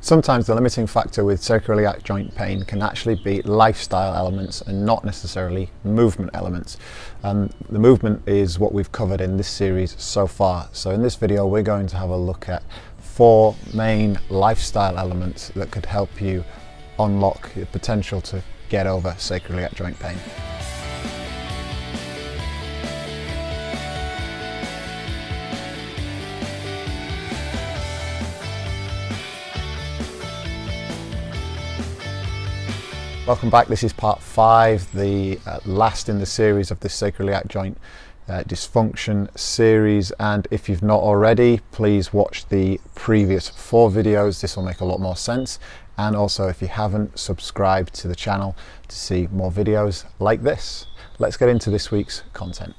Sometimes the limiting factor with sacroiliac joint pain can actually be lifestyle elements and not necessarily movement elements. The movement is what we've covered in this series so far. So in this video we're going to have a look at 4 main lifestyle elements that could help you unlock your potential to get over sacroiliac joint pain. Welcome back. This is part 5, the last in the series of the sacroiliac joint dysfunction series, and if you've not already, please watch the previous 4 videos. This will make a lot more sense, and also if you haven't, subscribe to the channel to see more videos like this. Let's get into this week's content.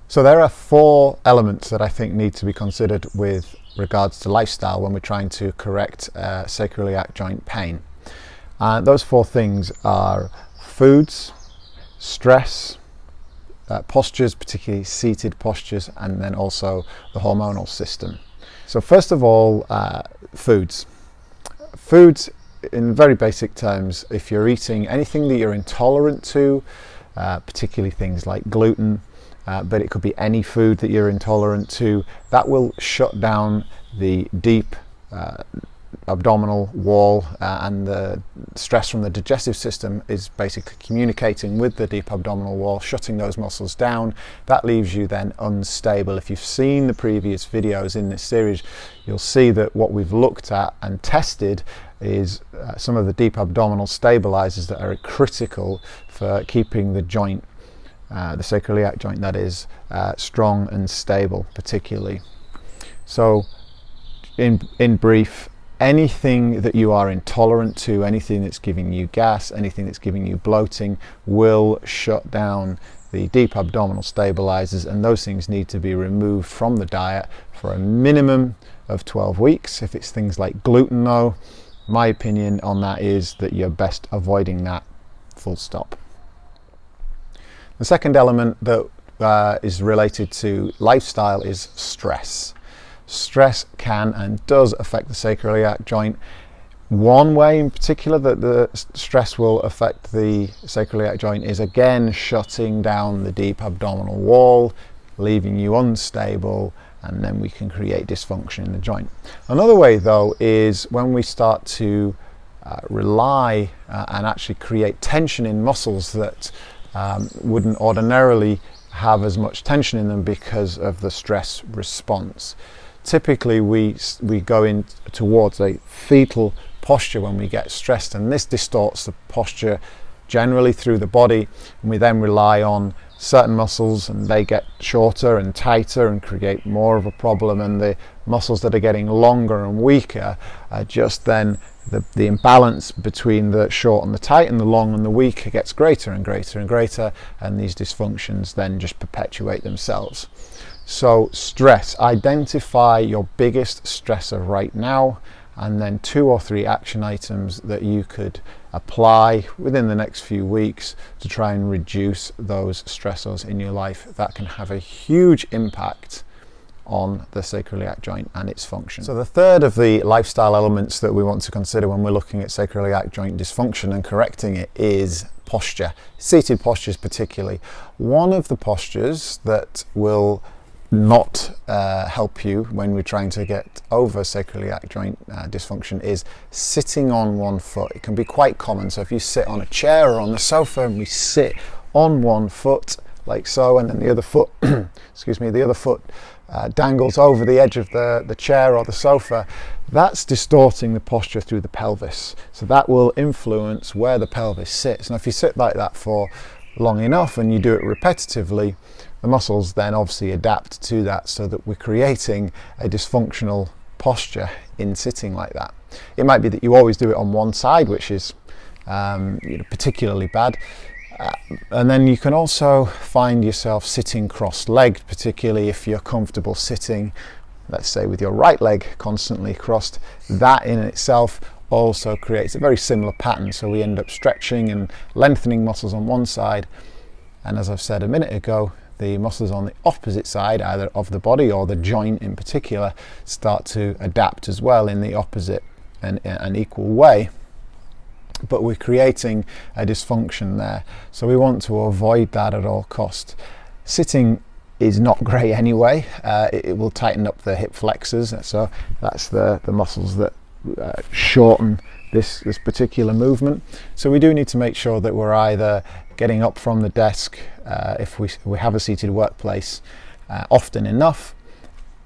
So there are 4 elements that I think need to be considered with regards to lifestyle when we're trying to correct sacroiliac joint pain. Those 4 things are foods, stress, postures, particularly seated postures, and then also the hormonal system. So first of all, foods. Foods, in very basic terms, if you're eating anything that you're intolerant to, particularly things like gluten, but it could be any food that you're intolerant to, that will shut down the deep abdominal wall, and the stress from the digestive system is basically communicating with the deep abdominal wall, shutting those muscles down. That leaves you then unstable. If you've seen the previous videos in this series, you'll see that what we've looked at and tested is some of the deep abdominal stabilizers that are critical for keeping the joint, the sacroiliac joint that is, strong and stable particularly. So in brief, anything that you are intolerant to, anything that's giving you gas, anything that's giving you bloating, will shut down the deep abdominal stabilizers, and those things need to be removed from the diet for a minimum of 12 weeks. If it's things like gluten though, my opinion on that is that you're best avoiding that, full stop. The second element that is related to lifestyle is stress. Stress can and does affect the sacroiliac joint. One way in particular that the stress will affect the sacroiliac joint is again shutting down the deep abdominal wall, leaving you unstable, and then we can create dysfunction in the joint. Another way though is when we start to rely and actually create tension in muscles that wouldn't ordinarily have as much tension in them because of the stress response. Typically we go in towards a fetal posture when we get stressed, and this distorts the posture generally through the body, and we then rely on certain muscles and they get shorter and tighter and create more of a problem, and the muscles that are getting longer and weaker are just then the imbalance between the short and the tight and the long and the weak gets greater and greater and greater, and these dysfunctions then just perpetuate themselves. So stress, identify your biggest stressor right now, and then 2 or 3 action items that you could apply within the next few weeks to try and reduce those stressors in your life that can have a huge impact on the sacroiliac joint and its function. So the third of the lifestyle elements that we want to consider when we're looking at sacroiliac joint dysfunction and correcting it is posture, seated postures particularly. One of the postures that will not help you when we're trying to get over sacroiliac joint dysfunction is sitting on one foot. It can be quite common. So if you sit on a chair or on the sofa and we sit on one foot like so, and then the other foot excuse me, the other foot dangles over the edge of the chair or the sofa, that's distorting the posture through the pelvis. So that will influence where the pelvis sits. Now if you sit like that for long enough and you do it repetitively, the muscles then obviously adapt to that, so that we're creating a dysfunctional posture in sitting like that. It might be that you always do it on one side, which is particularly bad, and then you can also find yourself sitting cross-legged, particularly if you're comfortable sitting, let's say, with your right leg constantly crossed. That in itself also creates a very similar pattern, so we end up stretching and lengthening muscles on one side, and as I've said a minute ago, the muscles on the opposite side, either of the body or the joint in particular, start to adapt as well in the opposite and an equal way. But we're creating a dysfunction there, so we want to avoid that at all costs. Sitting is not great anyway. It will tighten up the hip flexors, so that's the muscles that shorten this particular movement. So we do need to make sure that we're either getting up from the desk, if we have a seated workplace, often enough,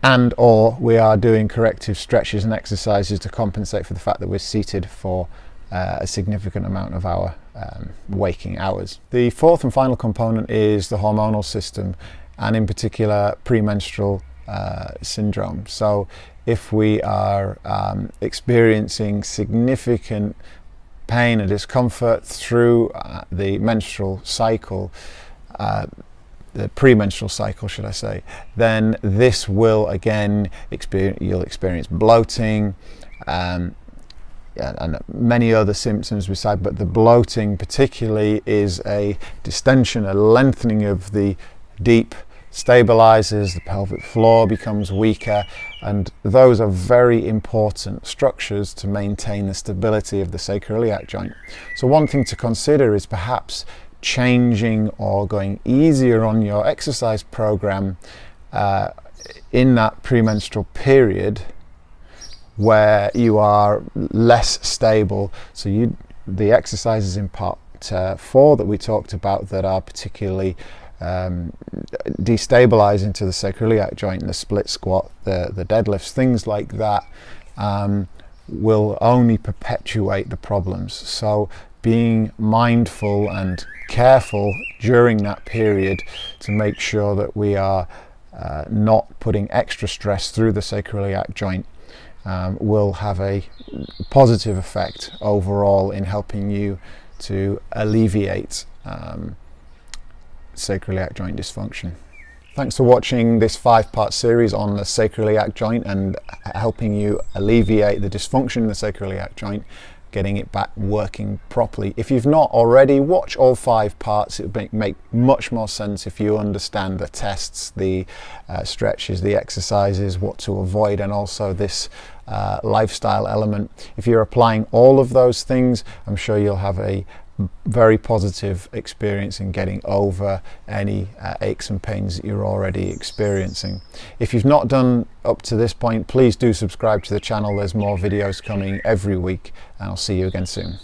and or we are doing corrective stretches and exercises to compensate for the fact that we're seated for a significant amount of our waking hours. The fourth and final component is the hormonal system, and in particular premenstrual syndrome. So if we are experiencing significant pain and discomfort through the menstrual cycle, the premenstrual cycle should I say, then this will again you'll experience bloating, and many other symptoms beside, but the bloating particularly is a distension, a lengthening of the deep stabilizers, the pelvic floor becomes weaker, and those are very important structures to maintain the stability of the sacroiliac joint. So one thing to consider is perhaps changing or going easier on your exercise program in that premenstrual period where you are less stable. So the exercises in part 4 that we talked about that are particularly destabilizing to the sacroiliac joint, the split squat, the deadlifts, things like that, will only perpetuate the problems. So being mindful and careful during that period to make sure that we are not putting extra stress through the sacroiliac joint will have a positive effect overall in helping you to alleviate sacroiliac joint dysfunction. Thanks for watching this 5-part series on the sacroiliac joint and helping you alleviate the dysfunction in the sacroiliac joint, getting it back working properly. If you've not already, watch all 5 parts. It would make much more sense if you understand the tests, the stretches, the exercises, what to avoid, and also this lifestyle element. If you're applying all of those things, I'm sure you'll have a very positive experience in getting over any aches and pains that you're already experiencing. If you've not done up to this point, please do subscribe to the channel. There's more videos coming every week, and I'll see you again soon.